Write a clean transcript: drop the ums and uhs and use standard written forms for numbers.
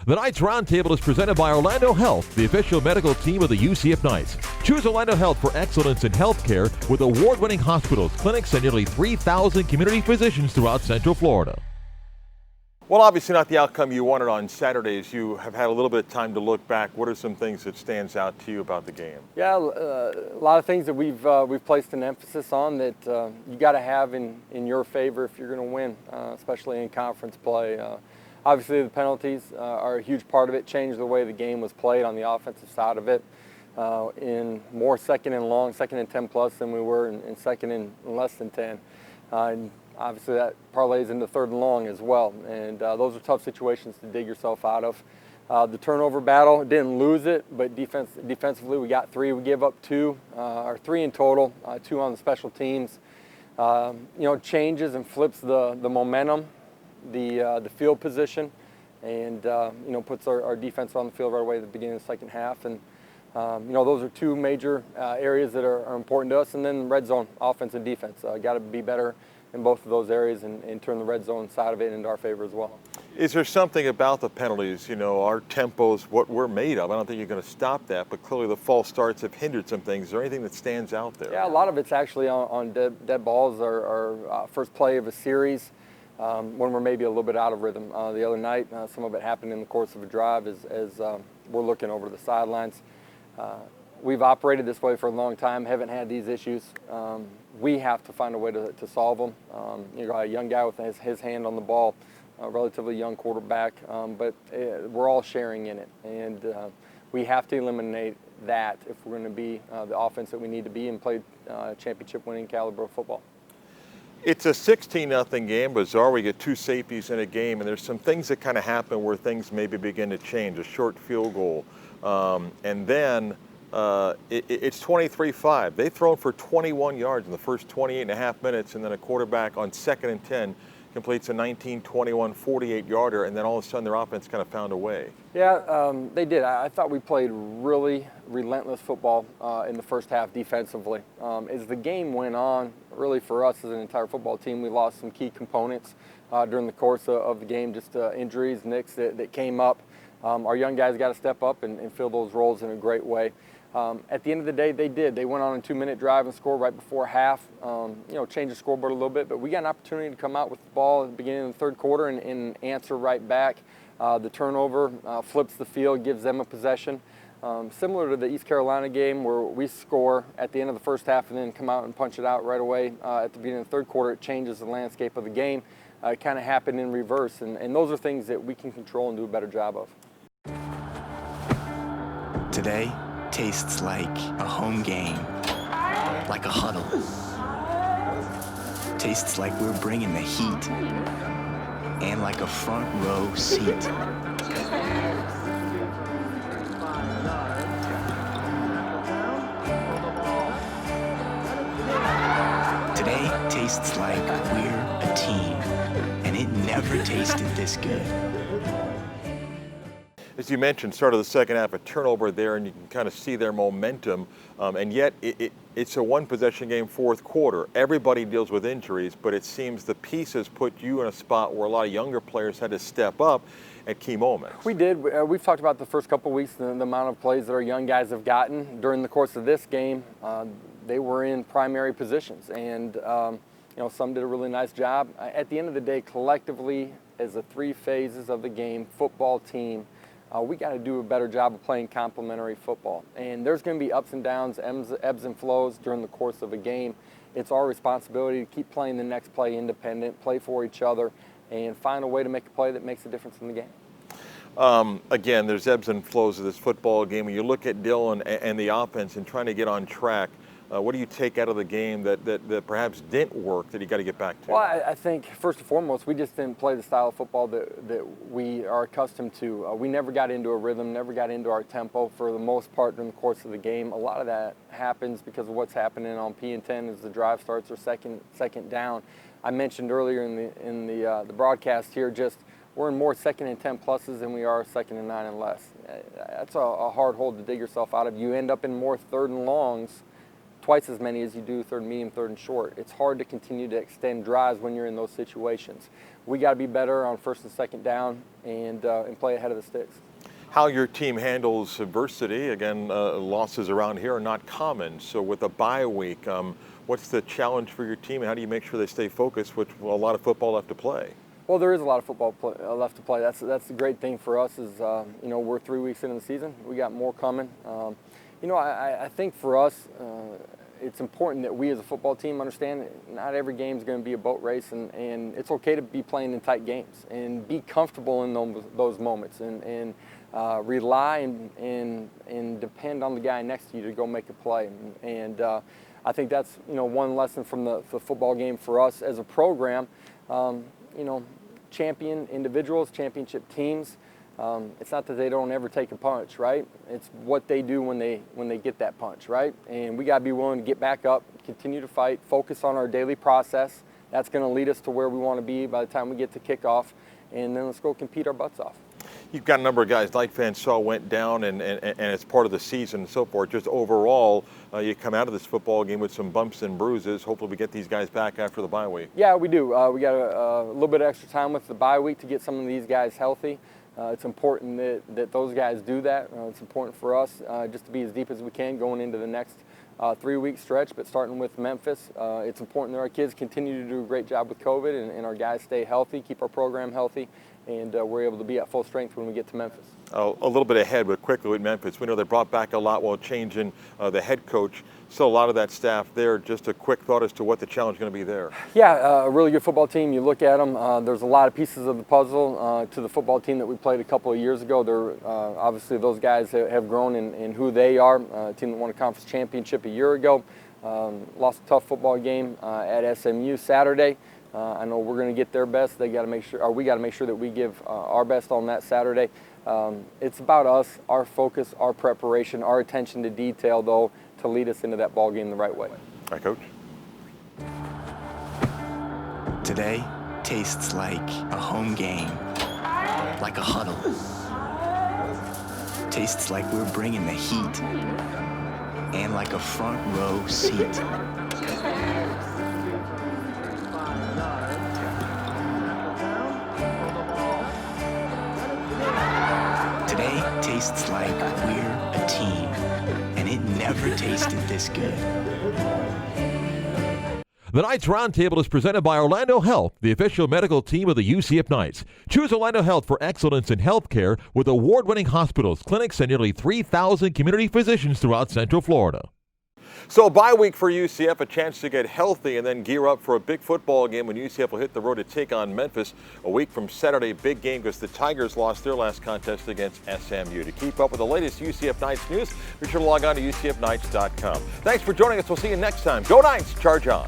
The Knights Roundtable is presented by Orlando Health, the official medical team of the UCF Knights. Choose Orlando Health for excellence in healthcare with award-winning hospitals, clinics, and nearly 3,000 community physicians throughout Central Florida. Well, obviously not the outcome you wanted on Saturdays. You have had a little bit of time to look back. What are some things that stands out to you about the game? Yeah, a lot of things that we've placed an emphasis on that you got to have in your favor if you're going to win, especially in conference play. Obviously, the penalties are a huge part of it. Changed the way the game was played on the offensive side of it. In more second and long, second and 10 plus than we were in second and less than 10. And obviously, that parlays into third and long as well. And those are tough situations to dig yourself out of. The turnover battle, didn't lose it, but defensively we got 3. We gave up 2, or 3 in total, 2 on the special teams. Changes and flips the momentum, the field position, and puts our defense on the field right away at the beginning of the second half. And those are 2 major areas that are important to us. And then red zone offense and defense. Got to be better in both of those areas and turn the red zone side of it into our favor as well. Is there something about the penalties, our tempo is what we're made of? I don't think you're going to stop that, but clearly the false starts have hindered some things. Is there anything that stands out there? Yeah, a lot of it's actually on dead balls or first play of a series when we're maybe a little bit out of rhythm. The other night, some of it happened in the course of a drive as we're looking over the sidelines. We've operated this way for a long time, haven't had these issues. We have to find a way to solve them. A young guy with his hand on the ball, a relatively young quarterback, but we're all sharing in it. And we have to eliminate that if we're going to be the offense that we need to be and play championship-winning caliber of football. It's a 16-0 game. Bizarre, we get 2 safeties in a game, and there's some things that kind of happen where things maybe begin to change. A short field goal, and then it's 23-5. They've thrown for 21 yards in the first 28 and a half minutes, and then a quarterback on 2nd and 10 completes a 19-21 48-yarder, and then all of a sudden their offense kind of found a way. Yeah, they did. I thought we played really relentless football in the first half defensively. As the game went on, really for us as an entire football team, we lost some key components during the course of the game, just injuries, nicks that came up. Our young guys got to step up and fill those roles in a great way. At the end of the day, they did. They went on a 2-minute drive and scored right before half. Changed the scoreboard a little bit, but we got an opportunity to come out with the ball at the beginning of the third quarter and answer right back. The turnover flips the field, gives them a possession. Similar to the East Carolina game where we score at the end of the first half and then come out and punch it out right away at the beginning of the third quarter, it changes the landscape of the game. It kind of happened in reverse, and those are things that we can control and do a better job of. Today tastes like a home game, like a huddle. Tastes like we're bringing the heat, and like a front row seat. Today tastes like we're a team, and it never tasted this good. As you mentioned, start of the second half, a turnover there, and you can kind of see their momentum. And yet, it's a one-possession game, fourth quarter. Everybody deals with injuries, but it seems the pieces put you in a spot where a lot of younger players had to step up at key moments. We did. We've talked about the first couple of weeks, the amount of plays that our young guys have gotten. During the course of this game, they were in primary positions, and some did a really nice job. At the end of the day, collectively, as the 3 phases of the game, football team, we got to do a better job of playing complementary football. And there's going to be ups and downs, ebbs and flows during the course of a game. It's our responsibility to keep playing the next play independent, play for each other, and find a way to make a play that makes a difference in the game. Again, there's ebbs and flows of this football game. When you look at Dylan and the offense and trying to get on track, what do you take out of the game that perhaps didn't work that you got to get back to? Well, I think first and foremost, we just didn't play the style of football that we are accustomed to. We never got into a rhythm, never got into our tempo for the most part during the course of the game. A lot of that happens because of what's happening on P&10 as the drive starts or second down. I mentioned earlier in the broadcast here, just we're in more 2nd and 10 pluses than we are 2nd and 9 and less. That's a hard hole to dig yourself out of. You end up in more 3rd and longs twice as many as you do third and medium, third and short. It's hard to continue to extend drives when you're in those situations. We got to be better on first and second down and play ahead of the sticks. How your team handles adversity, again, losses around here are not common. So with a bye week, what's the challenge for your team, and how do you make sure they stay focused with a lot of football left to play? Well, there is a lot of football left to play. That's the great thing for us is, you know, we're 3 weeks into the season. We got more coming. You know, I think for us, it's important that we as a football team understand that not every game is going to be a boat race, and it's okay to be playing in tight games and be comfortable in those moments and rely and depend on the guy next to you to go make a play. And I think that's, you know, one lesson from the football game for us as a program. You know, champion individuals, championship teams. It's not that they don't ever take a punch, right? It's what they do when they get that punch, right? And we got to be willing to get back up, continue to fight, focus on our daily process. That's going to lead us to where we want to be by the time we get to kickoff, and then let's go compete our butts off. You've got a number of guys Knight fans saw went down, and it's part of the season and so forth. Just overall, you come out of this football game with some bumps and bruises. Hopefully we get these guys back after the bye week. Yeah, we do. We got a little bit of extra time with the bye week to get some of these guys healthy. It's important that those guys do that. It's important for us just to be as deep as we can going into the next 3-week stretch, but starting with Memphis, it's important that our kids continue to do a great job with COVID and our guys stay healthy, keep our program healthy, and we're able to be at full strength when we get to Memphis. A little bit ahead, but quickly with Memphis. We know they brought back a lot while changing the head coach. Still a lot of that staff there. Just a quick thought as to what the challenge is going to be there. Yeah, a really good football team. You look at them, there's a lot of pieces of the puzzle to the football team that we played a couple of years ago. They're, obviously those guys have grown in who they are. A team that won a conference championship a year ago. Lost a tough football game at SMU Saturday. I know we're going to get their best. They got to make sure, or we got to make sure that we give our best on that Saturday. It's about us, our focus, our preparation, our attention to detail, though, to lead us into that ball game the right way. All right, Coach. Today tastes like a home game, like a huddle. Tastes like we're bringing the heat, and like a front row seat. Today tastes like we're a team, and it never tasted this good. The Knights Roundtable is presented by Orlando Health, the official medical team of the UCF Knights. Choose Orlando Health for excellence in health care with award-winning hospitals, clinics, and nearly 3,000 community physicians throughout Central Florida. So a bye week for UCF, a chance to get healthy and then gear up for a big football game when UCF will hit the road to take on Memphis a week from Saturday. Big game because the Tigers lost their last contest against SMU. To keep up with the latest UCF Knights news, be sure to log on to UCFKnights.com. Thanks for joining us. We'll see you next time. Go Knights! Charge on.